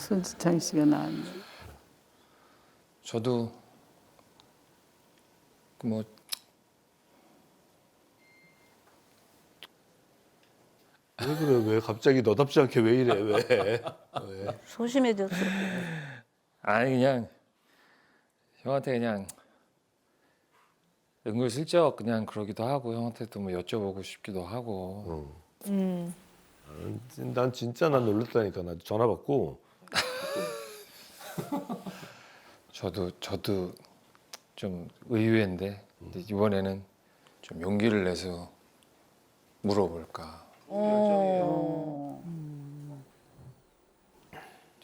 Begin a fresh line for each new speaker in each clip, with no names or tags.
손지창 씨가 나왔네.
저도 뭐
왜 그래? 왜 갑자기 너답지 않게 왜 이래? 왜? 왜?
소심해졌어.
아니 그냥 형한테 그냥 은근슬쩍 그냥 그러기도 하고 형한테도 뭐 여쭤보고 싶기도 하고.
난 진짜 난 놀랐다니까. 나 전화 받고
저도 좀 의외인데 근데 이번에는 좀 용기를 내서 물어볼까.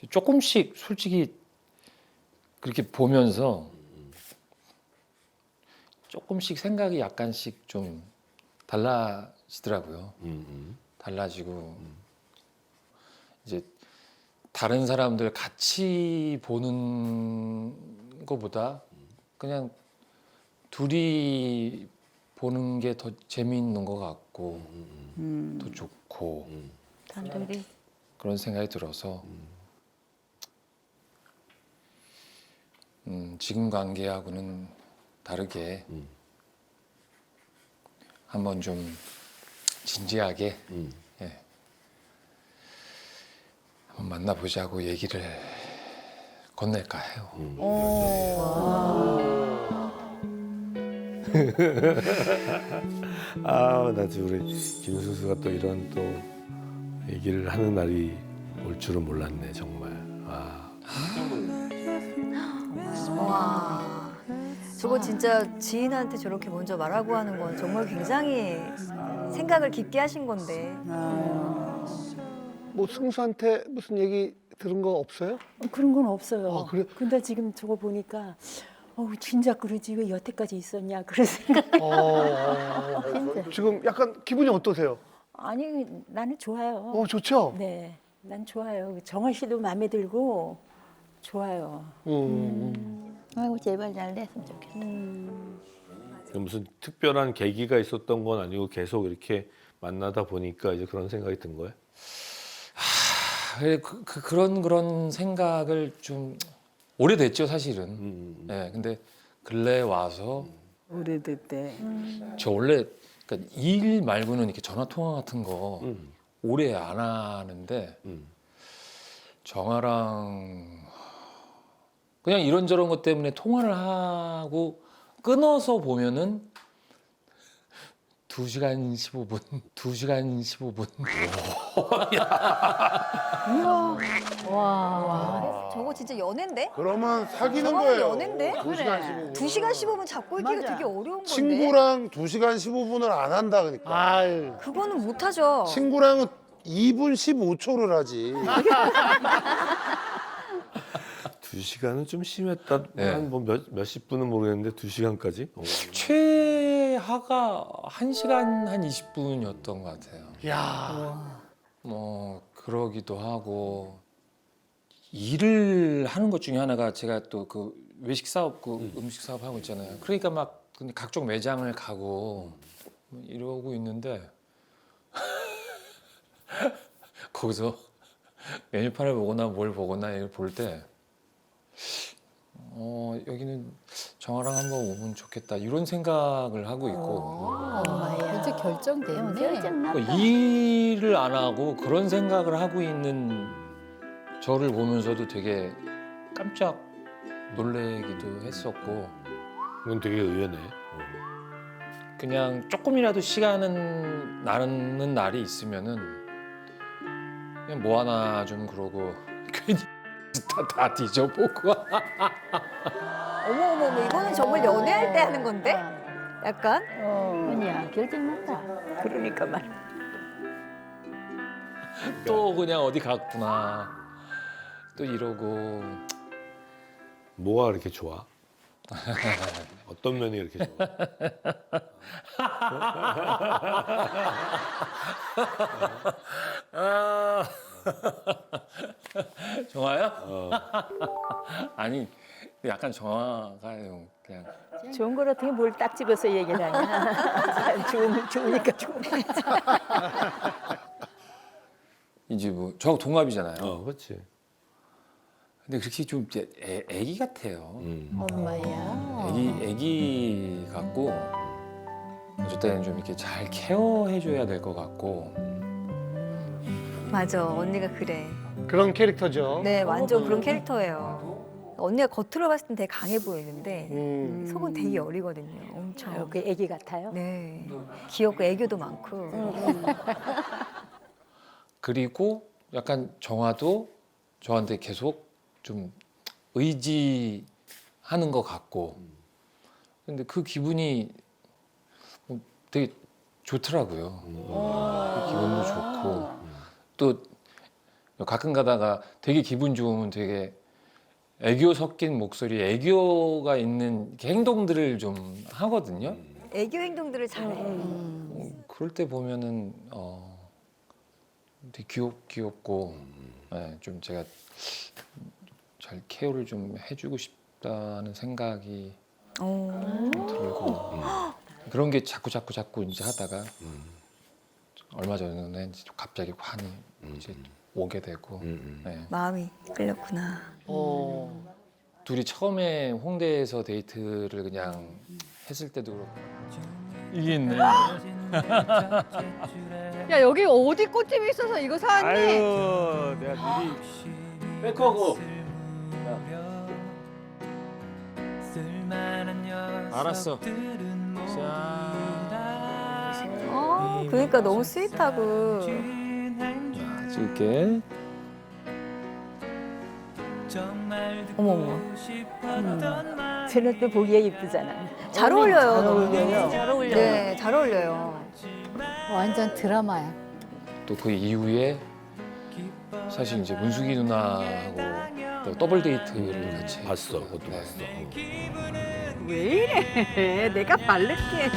조금씩 솔직히 그렇게 보면서 조금씩 생각이 약간씩 좀 달라지더라고요. 달라지고 이제 다른 사람들 같이 보는 것보다 그냥 둘이 보는 게 더 재미있는 것 같고 더 좋고
단둘이.
그런 생각이 들어서 지금 관계하고는 다르게 한번 좀 진지하게 예, 한번 만나보자고 얘기를 건넬까 해요.
나 지금 우리 김수수가 또 이런 또 얘기를 하는 날이 올 줄은 몰랐네 정말.
와. 저거 진짜 지인한테 저렇게 먼저 말하고 하는 건 정말 굉장히 생각을 깊게 하신 건데.
뭐 승수한테 무슨 얘기 들은 거 없어요?
그런 건 없어요.
아, 그래?
근데 지금 저거 보니까 진짜 그러지 왜 여태까지 있었냐 그런 생각.
지금 약간 기분이 어떠세요?
아니 나는 좋아요.
좋죠?
네, 난 좋아요. 정원 씨도 마음에 들고 좋아요.
아이고 제발 잘 됐으면 좋겠다.
무슨 특별한 계기가 있었던 건 아니고 계속 이렇게 만나다 보니까 이제 그런 생각이 든 거예요?
그런 생각을 좀 오래됐죠 사실은. 예, 근데 근래 와서
오래됐대.
저 원래 그러니까 일 말고는 이렇게 전화 통화 같은 거 오래 안 하는데 정아랑 그냥 이런저런 것 때문에 통화를 하고 끊어서 보면은 2시간 15분, 2시간 15분.
저거 진짜 연애인데?
그러면 사귀는
저거는
거예요.
연애인데?
2시간 15분.
2시간 15분 잡고 있기가
맞아.
되게 어려운 건데.
친구랑 2시간 15분을 안 한다 그러니까.
아유.
그거는 못 하죠.
친구랑은 2분 15초를 하지.
2시간은 좀 심했다.
네.
한 뭐 몇십 분은 모르겠는데 2시간까지?
최하가 1시간 한 20분이었던 것 같아요.
야.
뭐 그러기도 하고 일을 하는 것 중에 하나가 제가 또 그 외식 사업, 그 음식 사업 하고 있잖아요. 그러니까 막 각종 매장을 가고 뭐 이러고 있는데 거기서 메뉴판을 보거나 뭘 보거나 이걸 볼 때 여기는 정아랑 한번 오면 좋겠다 이런 생각을 하고 있고
이제 결정됐네. 결정났다.
일을 안 하고 그런 생각을 하고 있는 저를 보면서도 되게 깜짝 놀래기도 했었고
그건 되게 의외네.
그냥 조금이라도 시간은 나는 날이 있으면은 그냥 뭐 하나 좀 그러고 괜히 다 뒤져보고
어머, 이거는 정말 연애할 때 하는 건데? 약간?
은희야 결정났다.
그러니까 말.
또 그냥 어디 갔구나 또 이러고
뭐가 그렇게 좋아? 어떤 면이 그렇게 좋아?
정아요? 아니 약간 정아가 그냥
좋은 걸 어떻게 뭘 딱 집어서 얘기를 하냐. 좋으니까 좋은 거.
이제 뭐 저하고 동갑이잖아요.
그렇지.
근데 그렇게 좀 이제 애기 같아요.
엄마야.
애기 같고 어쩔 때는 좀 이렇게 잘 케어해줘야 될 것 같고.
맞아, 언니가 그래.
그런 캐릭터죠.
네, 완전 그런 캐릭터예요. 언니가 겉으로 봤을 땐 되게 강해 보이는데 속은 되게 여리거든요. 엄청.
그 애기 같아요.
네, 귀엽고 애교도 많고.
그리고 약간 정화도 저한테 계속 좀 의지하는 것 같고. 근데 그 기분이 되게 좋더라고요. 그 기분도 좋고 또 가끔 가다가 되게 기분 좋으면 되게 애교 섞인 목소리, 애교가 있는 이렇게 행동들을 좀 하거든요.
애교 행동들을 잘해.
그럴 때 보면은 되게 귀엽고 좀 제가 잘 케어를 좀 해주고 싶다는 생각이 좀 들고 그런 게 자꾸 이제 하다가 얼마 전에 이제 갑자기 환히 이제 오게 되고 네.
마음이 끌렸구나.
둘이 처음에 홍대에서 데이트를 그냥 했을 때도 그렇고 이게 있네.
야 여기 어디 꽃집이 있어서 이거 사왔니?
아유, 내가 미리
백허그. 알았어. 자,
그러니까 너무 스윗하고.
찍을게.
어머머.
저는 또 보기에 이쁘잖아.
잘 어울려요.
잘
너무.
어울려요.
잘 어울려요. 네, 잘 어울려요.
완전 드라마야.
또 그 이후에 사실 이제 문숙이 누나하고 또 더블 데이트를 같이
봤어, 그것도
네.
봤어.
왜 이래? 내가 바를게.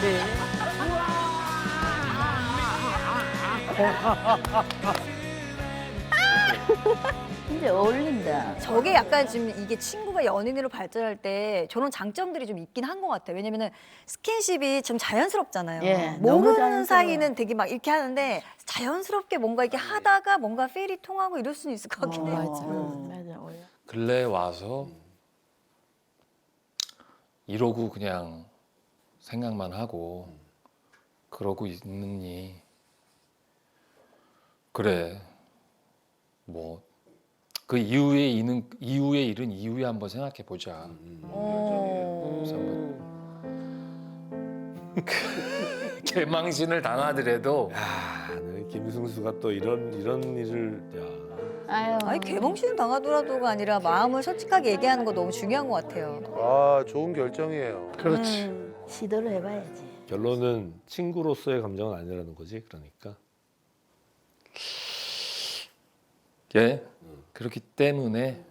진짜 어울린다.
저게 약간 지금 이게 친구가 연인으로 발전할 때 저런 장점들이 좀 있긴 한 것 같아요. 왜냐면은 스킨십이 좀 자연스럽잖아요.
예, 너무
모르는
자연스러워.
사이는 되게 막 이렇게 하는데 자연스럽게 뭔가 이렇게 하다가 뭔가 필이 통하고 이럴 수는 있을 것 같긴 해요.
맞아. 어울려.
근래 와서 이러고 그냥 생각만 하고 그러고 있느니 그래 뭐 그 이후에 일은 이후에 한번 생각해 보자. 그래서 한번 개망신을 당하더라도
아, 네, 김승수가 또 이런 일을
아유.
아니 개몽신 당하더라도가 아니라 마음을 솔직하게 얘기하는 거 너무 중요한 것 같아요.
아, 좋은 결정이에요.
그렇지.
시도를 해봐야지.
결론은 친구로서의 감정은 아니라는 거지. 그러니까
예 그렇기 때문에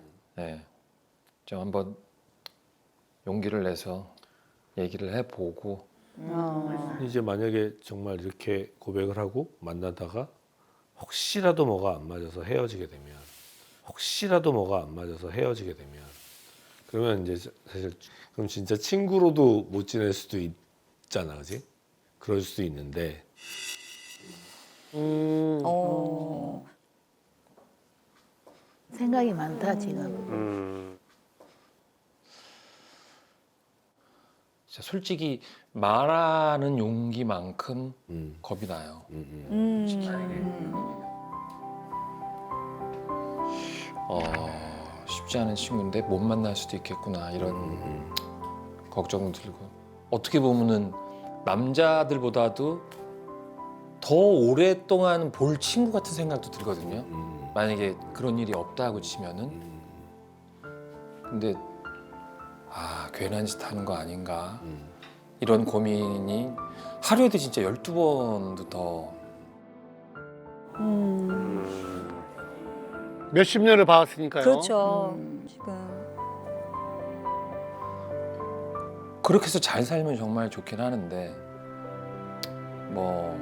좀 한번 용기를 내서 얘기를 해보고
이제 만약에 정말 이렇게 고백을 하고 만나다가 혹시라도 뭐가 안 맞아서 헤어지게 되면 그러면 이제 사실 그럼 진짜 친구로도 못 지낼 수도 있잖아, 그지? 그럴 수도 있는데
생각이 많다 지금.
진짜 솔직히 말하는 용기만큼
음,
겁이 나요. 쉽지 않은 친구인데 못 만날 수도 있겠구나 이런 걱정도 들고 어떻게 보면은 남자들보다도 더 오랫동안 볼 친구 같은 생각도 들거든요. 만약에 그런 일이 없다고 치면은 근데 괜한 짓 하는 거 아닌가 이런 고민이 하루에도 진짜 12번도 더
몇십 년을 봐왔으니까요.
그렇죠. 지금
그렇게 해서 잘 살면 정말 좋긴 하는데 뭐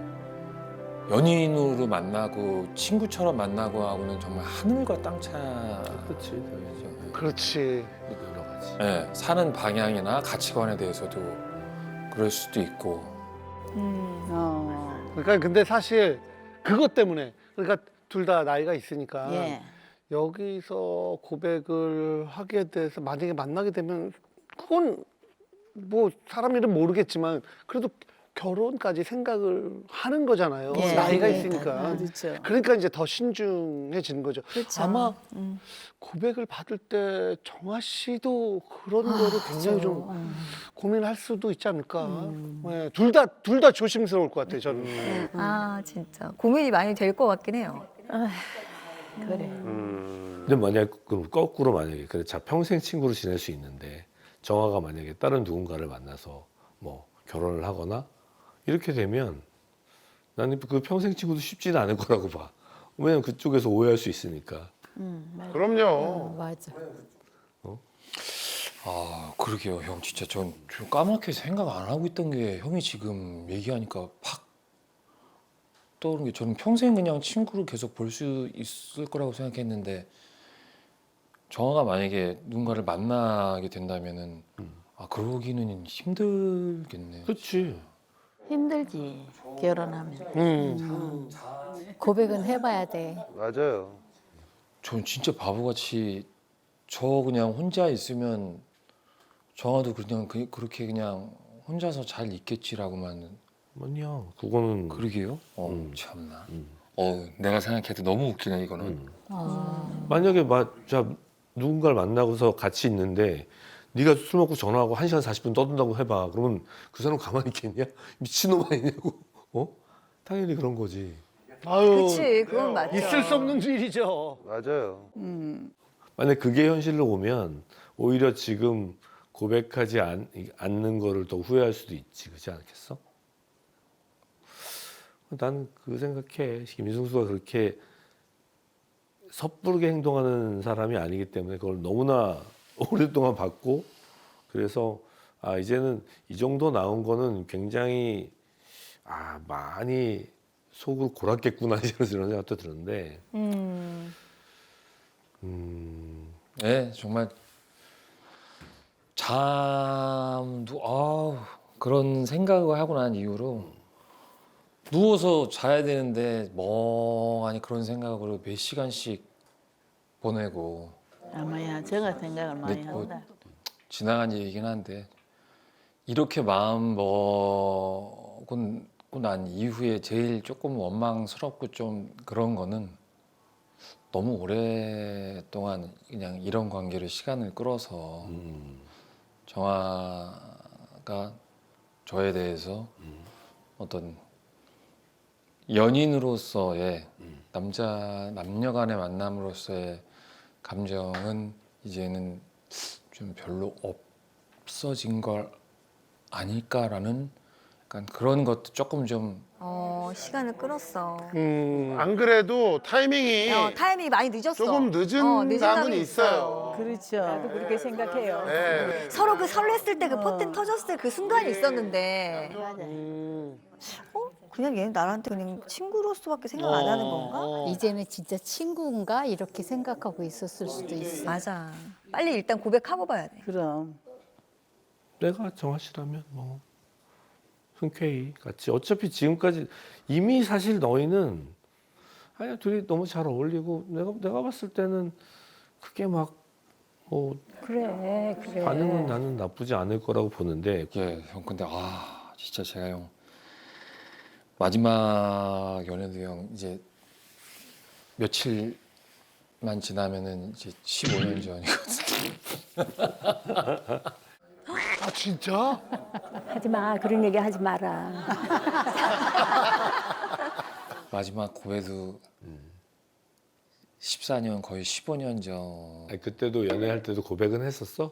연인으로 만나고 친구처럼 만나고 하고는 정말 하늘과 땅 차이죠.
그렇지.
그렇지.
여러 가지.
네, 사는 방향이나 가치관에 대해서도 그럴 수도 있고
그러니까 근데 사실 그것 때문에 그러니까 둘 다 나이가 있으니까
예.
여기서 고백을 하게 돼서 만약에 만나게 되면 그건 뭐 사람 일은 모르겠지만 그래도 결혼까지 생각을 하는 거잖아요.
예,
나이가
예,
있으니까.
그렇죠.
그러니까 이제 더 신중해지는 거죠.
그렇죠.
아마
음.
고백을 받을 때 정아 씨도 그런 거를 굉장히 좀 고민할 수도 있지 않을까. 네, 둘 다 조심스러울 것 같아요, 저는.
아 진짜 고민이 많이 될 것 같긴 해요.
그래.
근데 만약 그럼 거꾸로 만약에 그래 자 평생 친구로 지낼 수 있는데 정아가 만약에 다른 누군가를 만나서 뭐 결혼을 하거나 이렇게 되면 나는 그 평생 친구도 쉽지는 않을 거라고 봐. 왜냐면 그쪽에서 오해할 수 있으니까.
맞아.
그럼요.
맞아.
아 그러게요 형 진짜 전 좀 까맣게 생각 안 하고 있던 게 형이 지금 얘기하니까 팍 떠오른 게 저는 평생 그냥 친구로 계속 볼 수 있을 거라고 생각했는데 정아가 만약에 누군가를 만나게 된다면은 아 그러기는 힘들겠네요.
그렇지.
힘들지. 결혼하면.
고백은 해봐야 돼.
맞아요.
전 진짜 바보같이 저 그냥 혼자 있으면 정아도 그냥 그렇게 그냥 혼자서 잘 있겠지라고만
아니야. 그거는
그러게요.
음.
참나. 내가 생각해도 너무 웃기네 이거는.
만약에 자 누군가를 만나고서 같이 있는데 네가 술 먹고 전화하고 1시간 40분 떠든다고 해봐. 그러면 그 사람 가만히 있겠냐? 미친놈 아니냐고. 당연히 그런 거지.
아유,
그렇지, 그건 맞죠.
있을 수 없는 일이죠.
맞아요.
만약 그게 현실로 오면 오히려 지금 고백하지 않는 거를 더 후회할 수도 있지. 그렇지 않겠어? 난 그 생각해. 김승수가 그렇게 섣부르게 행동하는 사람이 아니기 때문에 그걸 너무나 오랫동안 봤고 그래서 아 이제는 이 정도 나온 거는 굉장히 많이 속을 골았겠구나 이런 생각도 드는데
네 정말 잠도 그런 생각을 하고 난 이후로 누워서 자야 되는데 멍하니 그런 생각으로 몇 시간씩 보내고
아마야 저가 생각을 많이
네, 뭐,
한다.
지나간 얘기긴 한데 이렇게 마음 먹고 난 이후에 제일 조금 원망스럽고 좀 그런 거는 너무 오랫동안 그냥 이런 관계로 시간을 끌어서 정아가 저에 대해서 어떤 연인으로서의 남녀 간의 만남으로서의 감정은 이제는 좀 별로 없어진 걸 아닐까라는 약간 그런 것도 조금 좀
시간을 끌었어.
안 그래도 타이밍이
타이밍이 많이 늦었어.
조금 늦은
늦은
감은
감이
있어요.
그렇죠. 나도 그렇게 생각해요.
네.
서로 그 설렜을 때 그 포텐 터졌을 그 순간이 있었는데 그냥 얘는 나한테 그냥 친구로서밖에 생각 안 하는 건가?
이제는 진짜 친구인가 이렇게 생각하고 있었을 수도 있어.
맞아. 빨리 일단 고백하고 봐야 돼.
그럼.
내가 정아 씨라면 뭐 흔쾌히 같이 어차피 지금까지 이미 사실 너희는 아니 둘이 너무 잘 어울리고 내가 봤을 때는 그게 막 뭐
그래.
반응은 나는 나쁘지 않을 거라고 보는데
형 근데 진짜 제가 형 마지막 연애도 형 이제 며칠만 지나면은 이제 15년 전이거든요.
아, 진짜?
하지 마. 그런 얘기 하지 마라.
마지막 고백도 14년 거의 15년 전.
아니, 그때도 연애할 때도 고백은 했었어?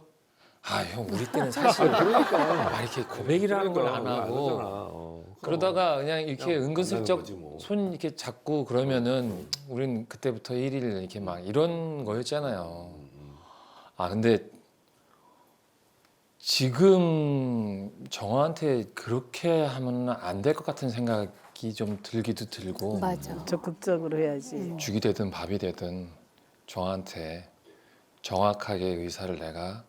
형 우리 때는 사실 이렇게 고백이라는 걸 안 하고 그러다가 그냥 이렇게
그냥
은근슬쩍
만나는 거지 뭐.
손 이렇게 잡고 그러면은 우린 그때부터 1일 이렇게 막 이런 거였잖아요. 근데 지금 정화한테 그렇게 하면 안 될 것 같은 생각이 좀 들기도 들고
맞아. 적극적으로 해야지.
죽이 되든 밥이 되든 정화한테 정확하게 의사를 내가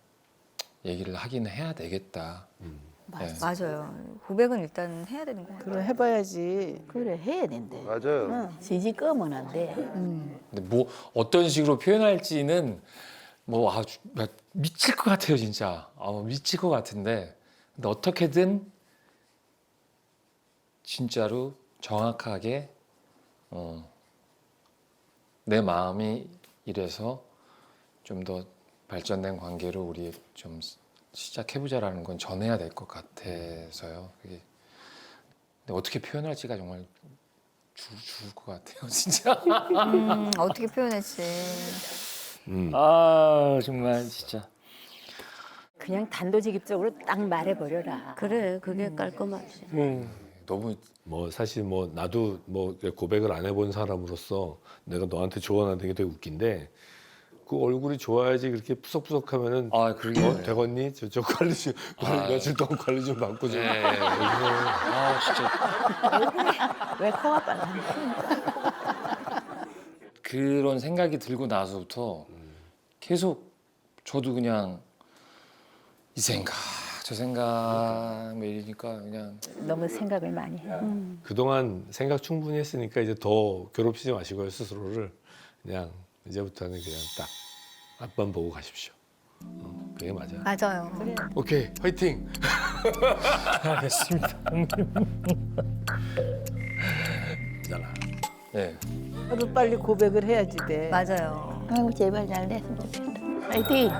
얘기를 하긴 해야 되겠다. 네.
맞아요. 고백은 일단 해야 되는 것 같아요.
그래 해봐야지. 그래 해야 된대.
맞아요.
지지 끄면 안 돼.
근데 뭐 어떤 식으로 표현할지는 뭐 아주 미칠 것 같아요 진짜. 미칠 것 같은데 근데 어떻게든 진짜로 정확하게 내 마음이 이래서 좀 더 발전된 관계로 우리 좀 시작해보자라는 건 전해야 될 것 같아서요. 그게 근데 어떻게 표현할지가 정말 죽을 것 같아요 진짜.
어떻게 표현했지?
아 정말 진짜.
그냥 단도직입적으로 딱 말해버려라.
그래, 그게 깔끔하지.
너무
뭐 사실 뭐 나도 뭐 고백을 안 해본 사람으로서 내가 너한테 조언하는 게 되게 웃긴데 그 얼굴이 좋아야지 그렇게 푸석푸석하면은
그러게.
되겠니? 저 관리 좀 며칠 동안 관리 좀 받고 좀.
네. 아 진짜
왜 코가 빨라?
그런 생각이 들고 나서부터 계속 저도 그냥 이 생각 저 생각 뭐 이러니까 그냥
너무 생각을 많이 해.
그동안 생각 충분히 했으니까 이제 더 괴롭히지 마시고요 스스로를 그냥 이제부터는 그냥 딱 앞만 보고 가십시오. 그게 맞아.
맞아요.
오케이 화이팅.
알겠습니다.
있잖아.
네.
나도 빨리 고백을 해야지 돼.
맞아요.
아이고 제발 잘 됐으면 좋겠다. 파이팅.